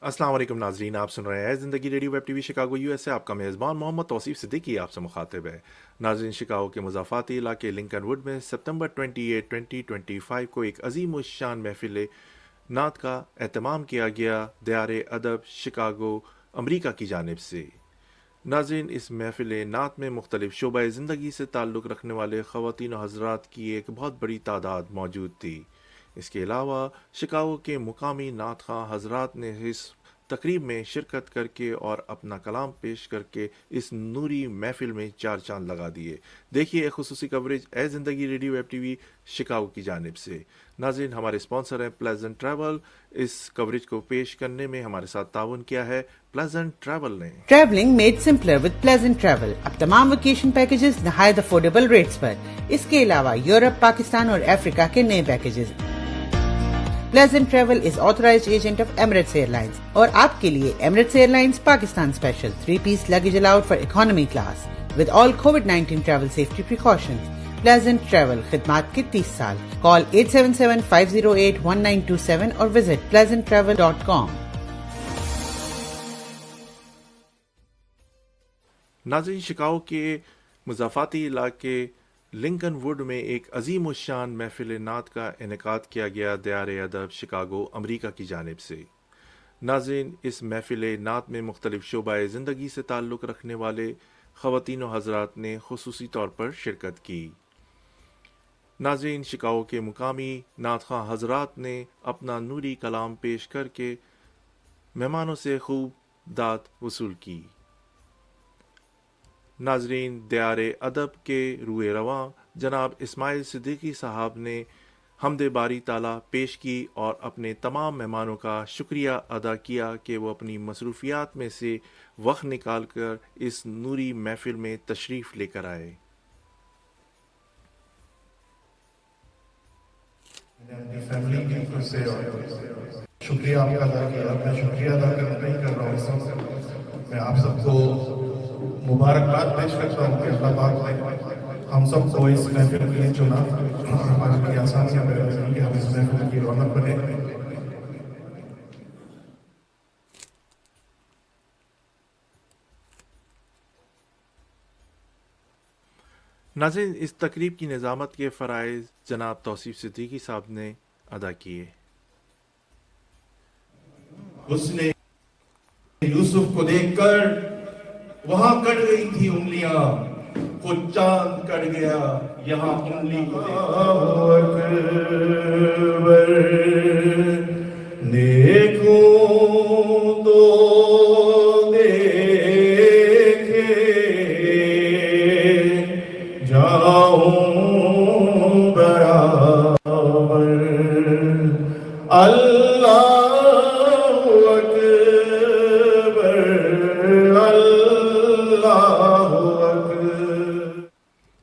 السلام علیکم ناظرین، آپ سن رہے ہیں زندگی radio web T V Chicago U S A. آپ کا میزبان محمد توصیف صدیقی آپ سے مخاطب ہے۔ ناظرین، شکاگو کے مضافاتی علاقے لنکن ووڈ میں سپتمبر 28، 2025 کو ایک عظیم الشان محفل نعت کا اہتمام کیا گیا دیار ادب شکاگو، امریکہ کی جانب سے۔ ناظرین، اس محفل نعت میں مختلف شعبہ زندگی سے تعلق رکھنے والے خواتین و حضرات کی ایک بہت بڑی تعداد موجود تھی۔ اس کے علاوہ شکاگو کے مقامی نعت خواں حضرات نے اس تقریب میں شرکت کر کے اور اپنا کلام پیش کر کے اس نوری محفل میں چار چاند لگا دیے۔ دیکھیے ایک خصوصی کوریج اے زندگی radio web T V Chicago کی جانب سے۔ ناظرین، ہمارے اسپانسر ہیں پلیزنٹ ٹریول۔ اس کوریج کو پیش کرنے میں ہمارے ساتھ تعاون کیا ہے پلیزنٹ ٹریول نے۔ Traveling made simpler with Pleasant Travel. اب تمام ویکیشن پیکیجز نہایت افورڈیبل ریٹس پر۔ اس کے علاوہ یورپ، پاکستان اور افریقہ کے نئے packages. Pleasant Travel is authorized agent of Emirates Airlines اور آپ کے لیے Emirates Airlines Pakistan special 3-piece luggage allowed for economy class with all COVID-19 travel safety precautions. Pleasant Travel خدمات کے 30 سال۔ Call 877-508-1927 اور visit pleasanttravel.com۔ ناظرین، شکاگو کے مضافاتی علاقے لنکن ووڈ میں ایک عظیم الشان محفل نعت کا انعقاد کیا گیا دیار ادب شکاگو، امریکہ کی جانب سے۔ ناظرین، اس محفل نعت میں مختلف شعبہ زندگی سے تعلق رکھنے والے خواتین و حضرات نے خصوصی طور پر شرکت کی۔ ناظرین، شکاگو کے مقامی نعت خواں حضرات نے اپنا نوری کلام پیش کر کے مہمانوں سے خوب داد وصول کی۔ ناظرین، دیار ادب کے روئے رواں جناب اسماعیل صدیقی صاحب نے حمد باری تعالیٰ پیش کی اور اپنے تمام مہمانوں کا شکریہ ادا کیا کہ وہ اپنی مصروفیات میں سے وقت نکال کر اس نوری محفل میں تشریف لے کر آئے۔ فیملی کی طرف سے شکریہ آپ کا ادا کیا۔ میں شکریہ ادا نہیں کر رہا ہوں اس وقت، میں آپ سب کو مبارکباد پیش کرتا ہوں کہ اللہ پاک نے ہم سب کو اس محفل کے لیے چنا، ہمارے لیے آسانیاں پیدا کریں کہ ہم اس محفل کی رونق بنے۔ ناظرین، اس تقریب کی نظامت کے فرائض جناب توصیف صدیقی صاحب نے ادا کیے۔ اس نے یوسف کو دیکھ کر وہاں کٹ گئی تھی انگلیاں، خود چاند کٹ گیا یہاں انگلی کو دیکھوں تو دیکھے جاؤں برابر، اللہ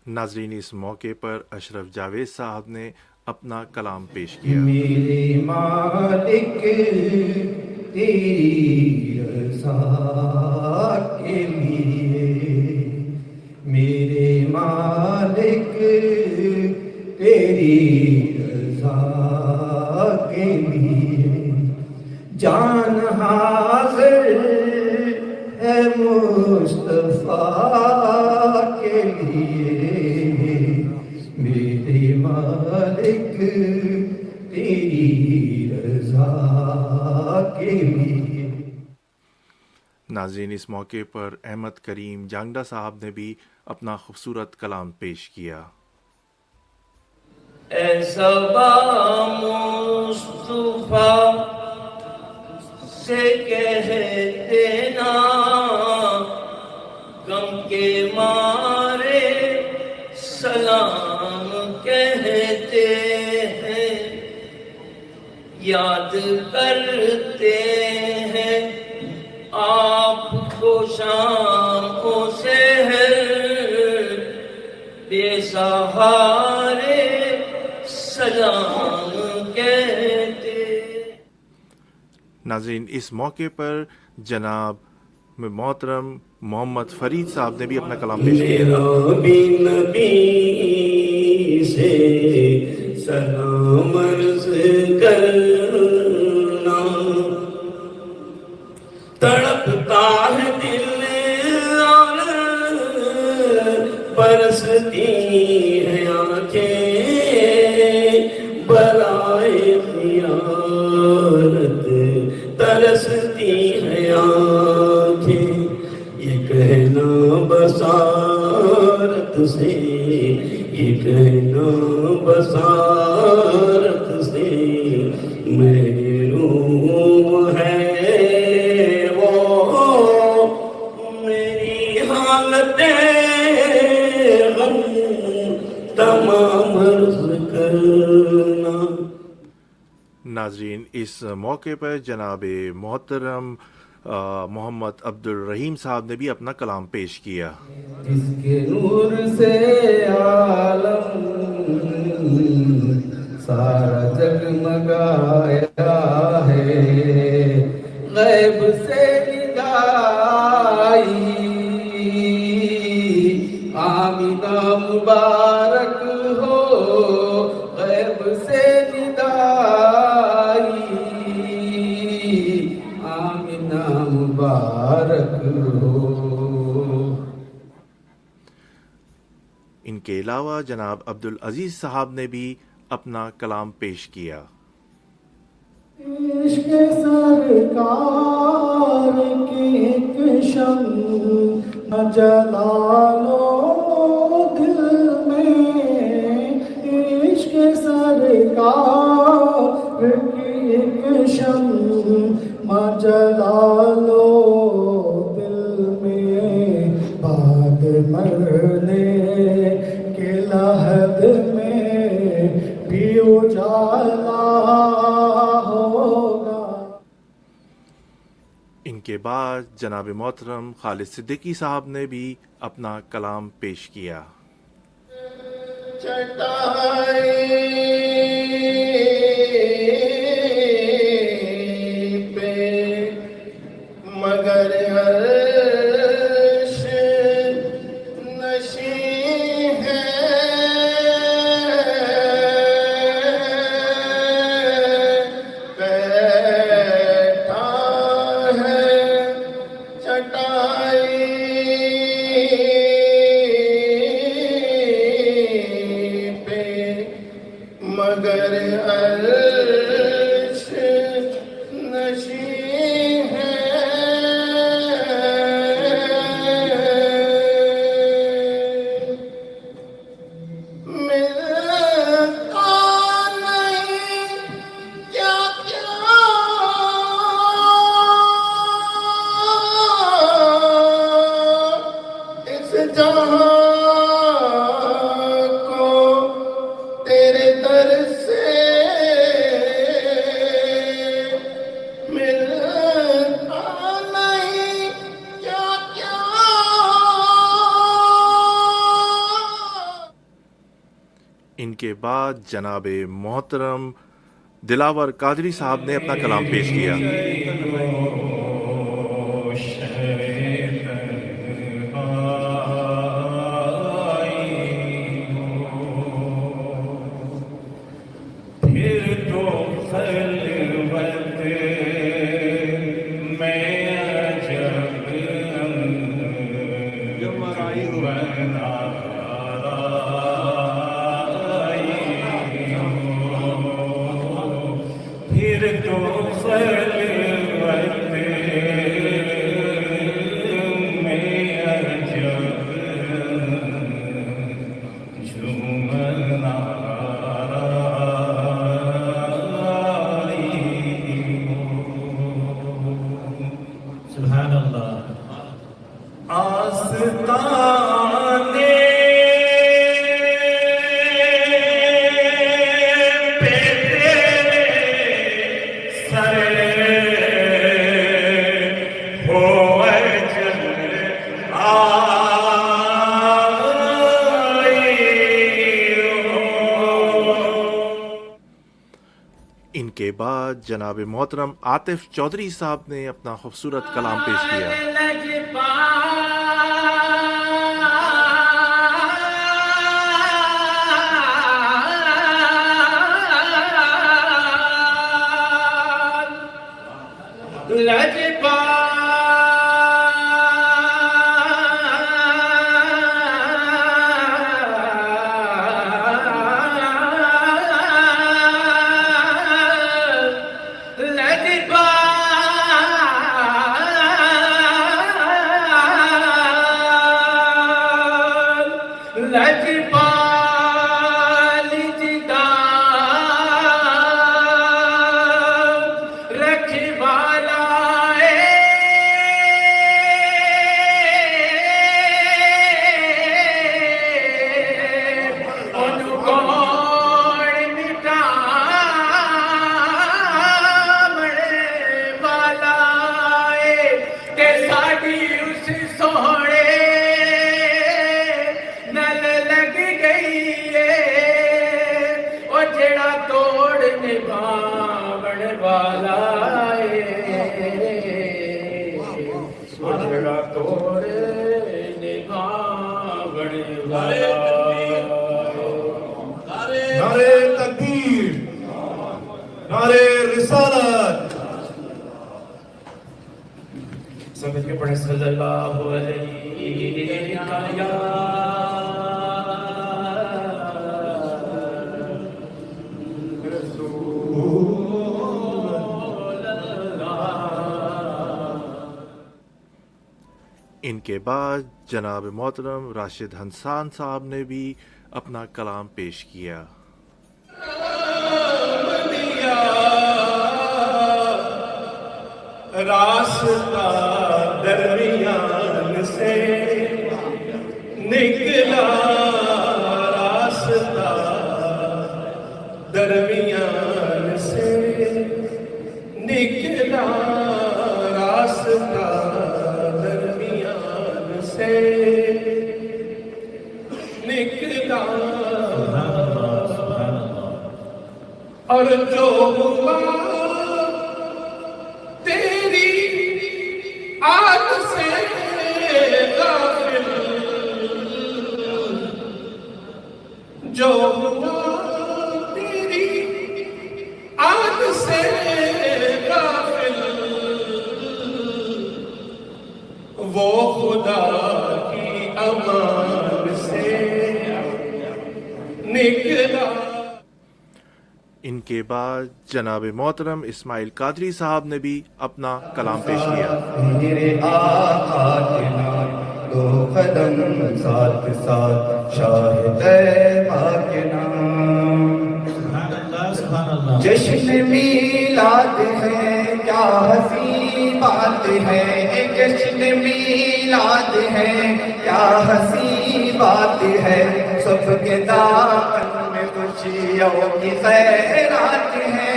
ناظرین، اس موقع پر اشرف جاوید صاحب نے اپنا کلام پیش کیا۔ میرے مالک تیری رضا کے لیے، میرے مالک تیری رضا کے لیے جان حاضر ہے مصطفیٰ کے لیے، میرے مالک تیری رضا کے لیے۔ ناظرین، اس موقع پر احمد کریم جانگڈا صاحب نے بھی اپنا خوبصورت کلام پیش کیا۔ اے صبا مصطفیٰ سے کہہ دینا، غم کے مارے سلام کہتے ہیں، یاد کرتے ہیں آپ کو شام و سحر، بے سہارے سلام کہتے۔ ناظرین، اس موقع پر جناب محترم محمد فرید صاحب نے بھی اپنا کلام پیش کیا۔ میرا بھی نبی سے سلام عرض کرنا، ترستی ہیں آنکھیں برائے زیارت، ترستی ہیں آنکھیں، یہ کہنا بصارت سے، یہ کہنا بصارت سے محروم ہے وہ، میری حالت غم تمام عرض کرنا۔ ناظرین، اس موقع پر جناب محترم محمد عبد الرحیم صاحب نے بھی اپنا کلام پیش کیا۔ جس کے نور سے عالم سارا جگمگایا ہے، غیب سے ندائی آمینہ مبارک ہو، غیب سے ندائی آمینہ مبارک ہو۔ ان کے علاوہ جناب عبدالعزیز صاحب نے بھی اپنا کلام پیش کیا۔ عشق سرکار کی ایک شمع جلا لو دل میں، عشق سرکار کی ایک شمع جلا لو دل میں، بعد مرنے کے لحد میں بھی اجالا ہوگا۔ ان کے بعد جناب محترم خالد صدیقی صاحب نے بھی اپنا کلام پیش کیا۔ چٹائی پہ مگر عرش نشین ہے، بیٹھا ہے چٹائی پہ مگر عرش نشین ہے، ملتا نہیں کیا کیا اس جہاں کو تیرے در سے، ملتا نہیں کیا کیا۔ ان کے بعد جناب محترم دلاور قادری صاحب نے اپنا کلام پیش کیا۔ پھر تو خلوت میں عجب پھر تو خلوت میں عجب جھومنا سبحان اللہ۔ آستانے پہ تیرے سر ہو عجب آئی ہو۔ ان کے بعد جناب محترم عاطف چودھری صاحب نے اپنا خوبصورت کلام پیش کیا۔ جڑا توڑ نبھاون والا جڑا توڑ نبھاون والا نعرے تکبیر، نعرے رسالت. سب مل کے پڑھیں صلی اللہ علیہ ان کے بعد جناب محترم راشد حسان صاحب نے بھی اپنا کلام پیش کیا. راستہ درمیان سے نکلا، راستہ درمیان سے نکلا، راستہ درمیان سے نکلا، اور جو ہوا آج سے غافل، جو ہوا تیری آج سے غافل، وہ خدا کی امان سے نکلا. ان کے بعد جناب محترم اسماعیل قادری صاحب نے بھی اپنا کلام پیش کیا. میرے آقا کے نام دو قدم ساتھ ساتھ شاہ طیبہ کے نام، جشن میلاد ہے کیا حسین بات ہے، جشن میلاد ہے کیا حسین بات ہے، سب کے دامن میں خوشیوں کی خیرات ہے،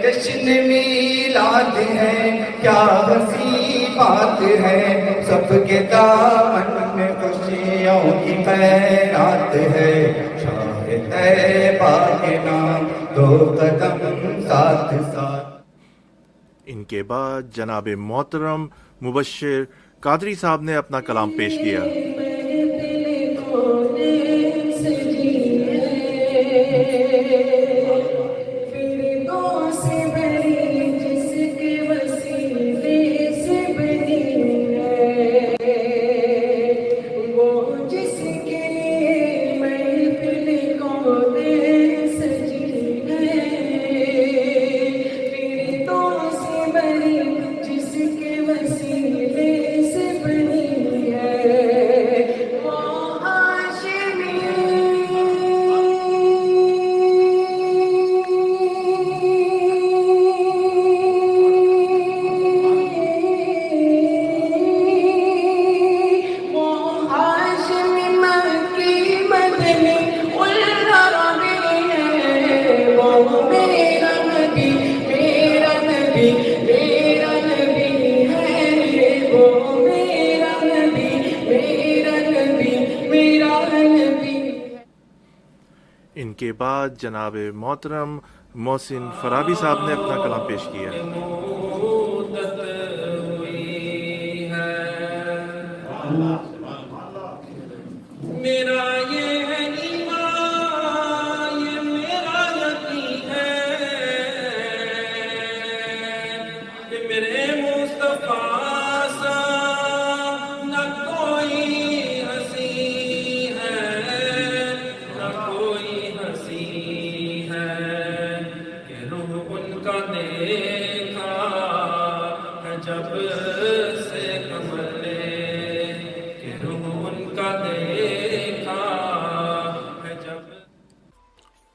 جشن میلاد ہے کیا حسین بات ہے، سب کے دامن میں خوشیوں کی خیرات ہے، شاہ طیبہ کے نام دو قدم ساتھ ساتھ. ان کے بعد جناب محترم مبشر قادری صاحب نے اپنا کلام پیش کیا. ان کے بعد جناب محترم محسن فرابی صاحب نے اپنا کلام پیش کیا. میرا یہ ہے ایمان، یہ میرا یقین ہے کہ میرے مصطفیٰ سا نہ کوئی ہنسی ہے، نہ کوئی ہنسی ہے، کہ روح ان کا دیکھا ہے جب سے کملے، کہ روح ان کا دیکھا ہے جب.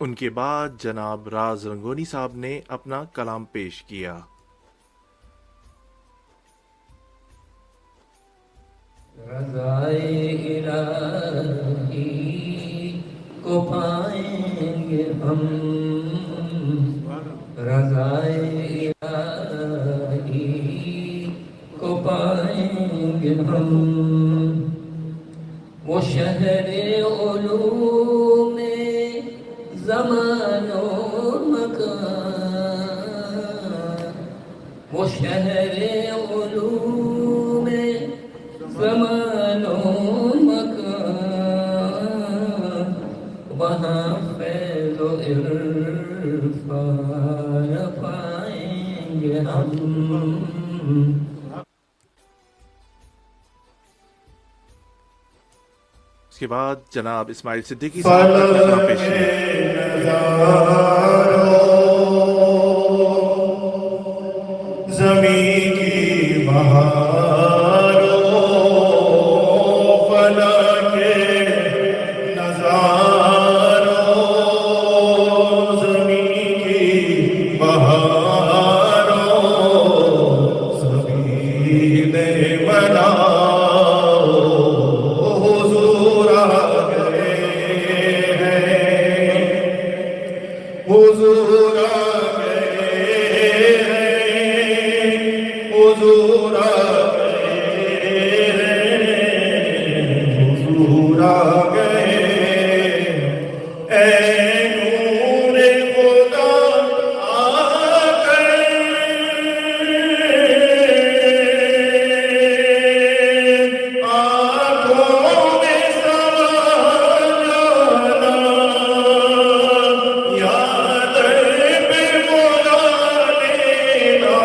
ان کے بعد جناب راز رنگونی صاحب نے اپنا کلام پیش کیا. رضائے الہی کو پائیں گے ہم، رضائے الہی کو پائیں گے ہم، وہ شہر علوم زمان و مکان وہ شہر علوم زمان و مکان وہاں فیض و عرفان پائیں گے ہم. اس کے بعد جناب اسماعیل صدیقی صاحب کا ترجمہ پیش ہے. زمین کی بہاروں فلک کے نظاروں زمین کی بہاروں زمین بناؤ حضور آ گئے ہیں حضور آ گئے حضور آ گئے حضور آ گئے اے نور خدا آ گئے آنکھوں میں سما جانا یاد پہ بلا لینا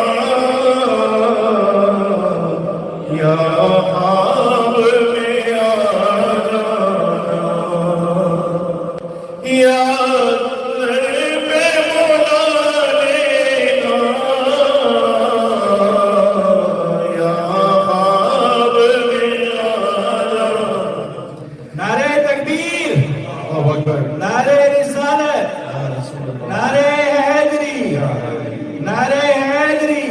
یا خواب میں آ جانا یاد پہ بلا لینا یا خواب میں آ جانا. نعرہ تکبیر، اللہ اکبر. نعرہ رسالت، نعرہ حیدری، نعرہ حیدری،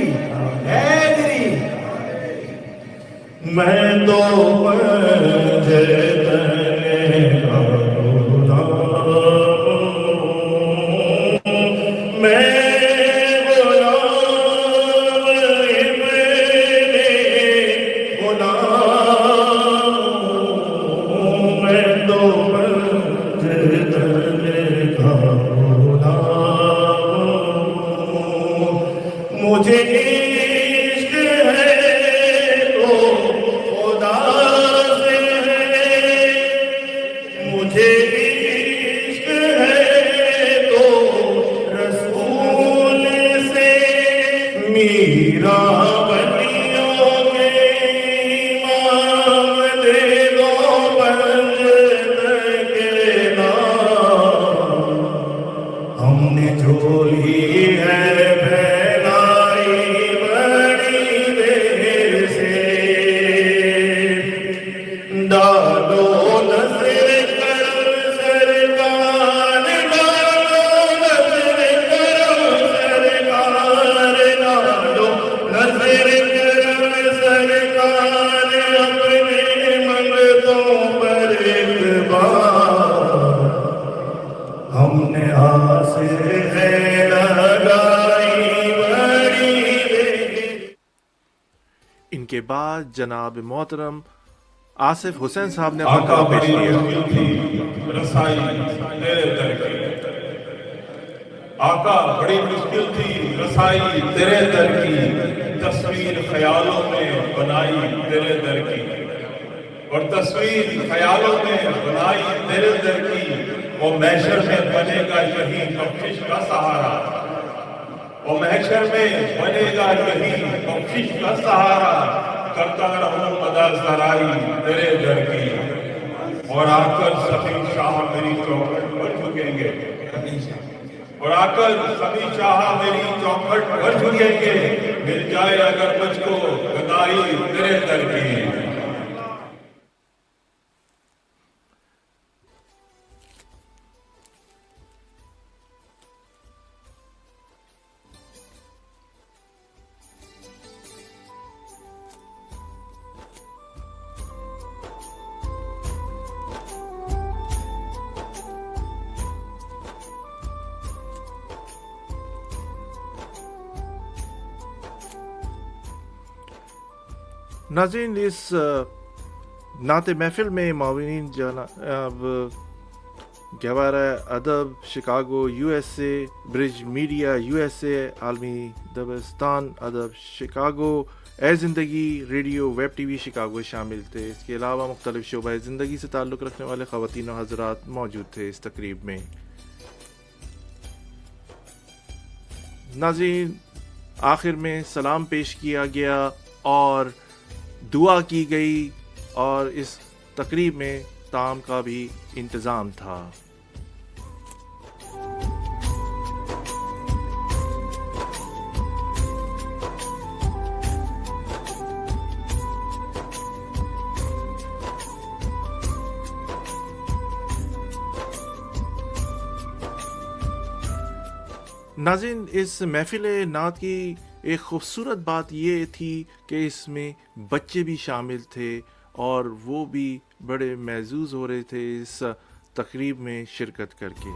حیدری. میں تو پنجے تلے غلام، میں غلام ابن غلام، میں تو پنجے تلے غلام. مجھے عشق ہے تو خدا سے ہے، مجھے عشق ہے تو رسول سے. میرا بنیوں کے امام دے دو بنجد کے نام. ہم نے جھولی ہے پھیلائی بڑی دیر سے، ڈالو نظر کرم سرکار، ڈالو نظر کرم سرکار، ڈالو نظر کرم سرکار، اپنے منگتوں پر ایک بار. ہم نے آس ہے لگائی بڑی دیر. ان کے بعد جناب محترم آصف حسین صاحب نے خطبہ پیش کیا. رسائی تیرے در کی. آقا بڑی مشکل تھی رسائی تیرے در کی، تصویر خیالوں میں بنائی تیرے در کی، اور تصویر خیالوں میں بنائی تیرے در کی. وہ محشر میں بنے گا یہی بخشش کا سہارا، وہ محشر میں بنے گا یہی بخشش کا سہارا. کرتا رہوں ادا سرائی تیرے در کی، اور آ کر سبھی شاہ میری چوکھٹ پر جھکیں گے، اور آ کر سبھی شاہ میری چوکھٹ پر جھکیں گے. مل جائے اگر مجھ کو گدائی تیرے در کی. ناظرین، اس نعت محفل میں معاونین جناب گہوارہ ادب Chicago U S A, bridge media U S A, عالمی دبستان ادب شکاگو، اے زندگی radio web T V Chicago شامل تھے۔ اس کے علاوہ مختلف شعبۂ زندگی سے تعلق رکھنے والے خواتین و حضرات موجود تھے اس تقریب میں۔ ناظرین، آخر میں سلام پیش کیا گیا اور دعا کی گئی، اور اس تقریب میں طعام کا بھی انتظام تھا۔ ناظرین، اس محفل نعت کی ایک خوبصورت بات یہ تھی کہ اس میں بچے بھی شامل تھے اور وہ بھی بڑے محظوظ ہو رہے تھے اس تقریب میں شرکت کر کے۔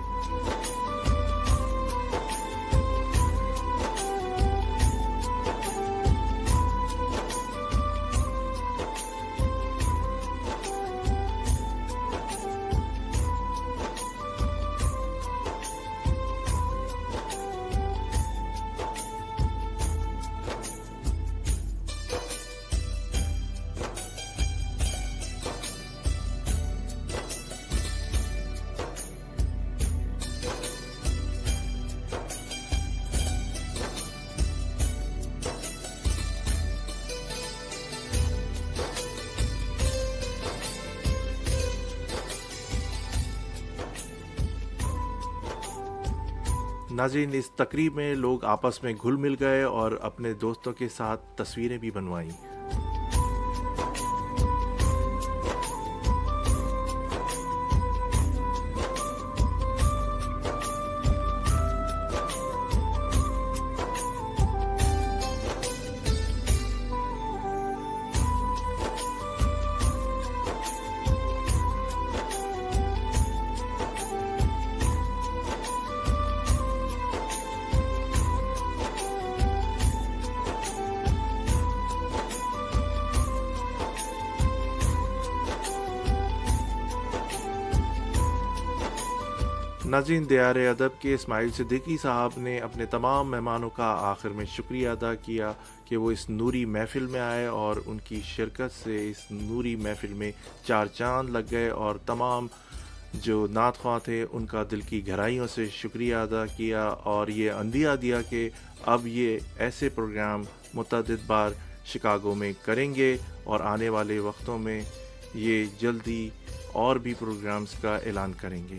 ناظرین، اس تقریب میں لوگ آپس میں گھل مل گئے اور اپنے دوستوں کے ساتھ تصویریں بھی بنوائیں۔ ناظرین، دیار ادب کے اسماعیل صدیقی صاحب نے اپنے تمام مہمانوں کا آخر میں شکریہ ادا کیا کہ وہ اس نوری محفل میں آئے، اور ان کی شرکت سے اس نوری محفل میں چار چاند لگ گئے، اور تمام جو نعت خواں تھے ان کا دل کی گہرائیوں سے شکریہ ادا کیا، اور یہ عندیہ دیا کہ اب یہ ایسے پروگرام متعدد بار شکاگو میں کریں گے، اور آنے والے وقتوں میں یہ جلدی اور بھی پروگرامز کا اعلان کریں گے۔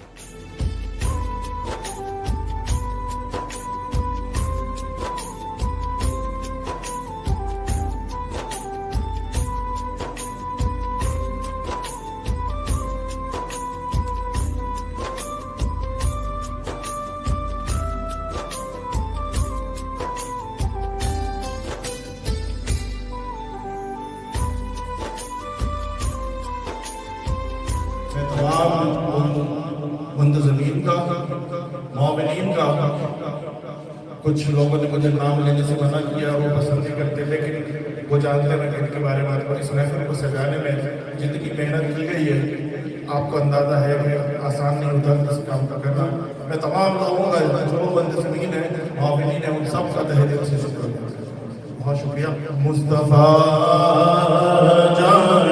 میں تمام منتظمین کا، معاونین کا، کچھ لوگوں نے مجھے نام لینے سے منع کیا، وہ پسند نہیں کرتے، لیکن وہ جانتے ہیں کہ ان کے بارے میں اس محفل کو سجانے میں جتنی محنت کی گئی ہے، آپ کو اندازہ ہے کہ آسان نہیں ہوتا اس کام کا کرنا۔ میں تمام لوگوں کا، جو منتظمین ہیں، معاونین ہیں، ان سب کا تہہ دل سے شکر کرتا ہوں۔ بہت شکریہ۔ مصطفیٰ جان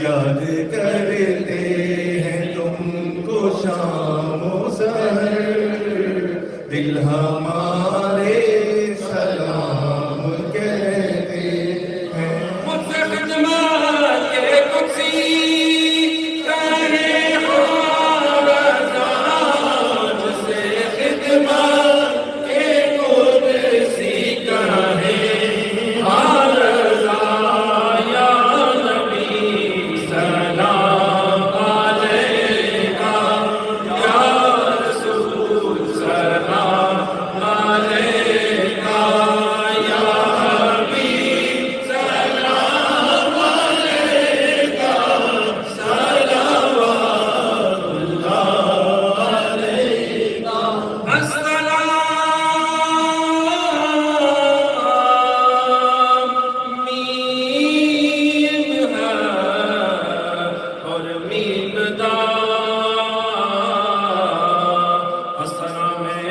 یاد کرتے ہیں تو ابتدا اسرا میں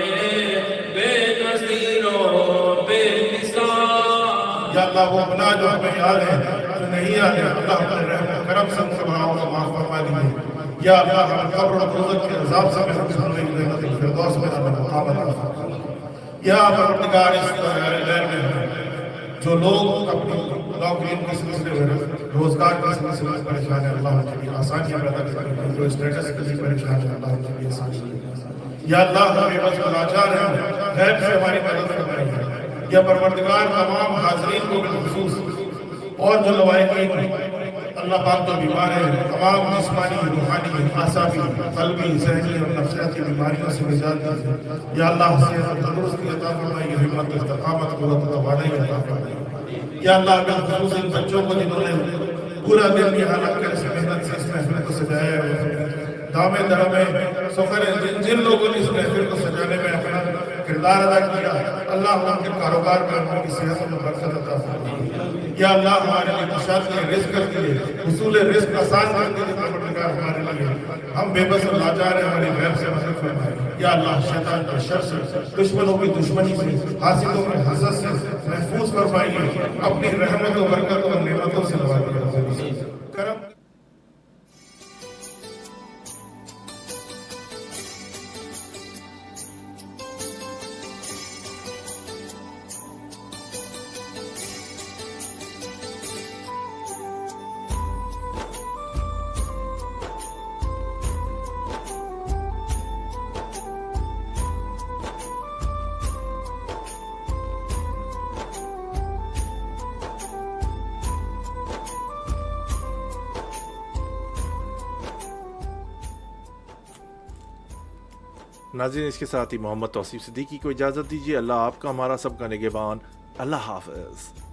بے نظیر و بے مثال. یا اللہ وہ گناہ جو ہمیں یاد ہے جو نہیں یاد ہے اللہ اپنے رحم و کرم سے ان کے گناہوں کو معاف فرما دیجیے. یا اللہ ہم قبر و دوزخ کے عذاب سے محفوظ ہونے کی جنت الفردوس میں ہمیں مقام عطا فرما. یا پروردگار اس لہر میں جو لوگ اپنی نوکریوں کے سلسلے میں روزگار کے سلسلے میں پریشان ہیں اللہ ان کے لیے آسانیاں پیدا کریں. جو اسٹیٹس کے لیے پریشان ہیں اللہ ان کے لیے آسانیاں کریں. یا اللہ ہمیں بس لاچار ہیں غیب سے ہماری مدد فرمائیے. یا پروردگار تمام حاضرین کو بالخصوص اور جو لوائقین اللہ پاک جو بیمار ہیں تمام جسمانی روحانی اعصابی قلبی ذہنی اور نفسیاتی بیماریوں سے نجات دیجیے. یا اللہ صحت و تندرستی عطا فرمائیے ہمت استقامت قوت و توانائی عطا فرمائیے. یا اللہ بالخصوص ان بچوں کو جنہوں نے پورا دن کی حالت کے اس محنت سے اس محفل کو سجایا ہے دامے درمے سفر جن لوگوں نے اس محفل کو سجانے میں اپنا کردار ادا کیا اللہ ان کے کاروبار میں ان کی صحت میں برکت عطا فرمائے. یا اللہ ہمارے لیے کشادی رزق کر دیے حصول رزق آسان کر دیے پروردگار ہمارے لیے ہم بے بس اور لاچار ہیں ہماری غیب سے مدد فرمائے. یا اللہ شیطان کے شر سے دشمنوں کی دشمنی سے حاسدوں کے حسد سے محفوظ فرمائیے. اپنی رحمت و برکت اور نعمتوں سے نوازیے. کرم ناظرین اس کے ساتھ ہی محمد توصیف صدیقی کو اجازت دیجیے. اللہ آپ کا ہمارا سب کا نگہبان. اللہ حافظ.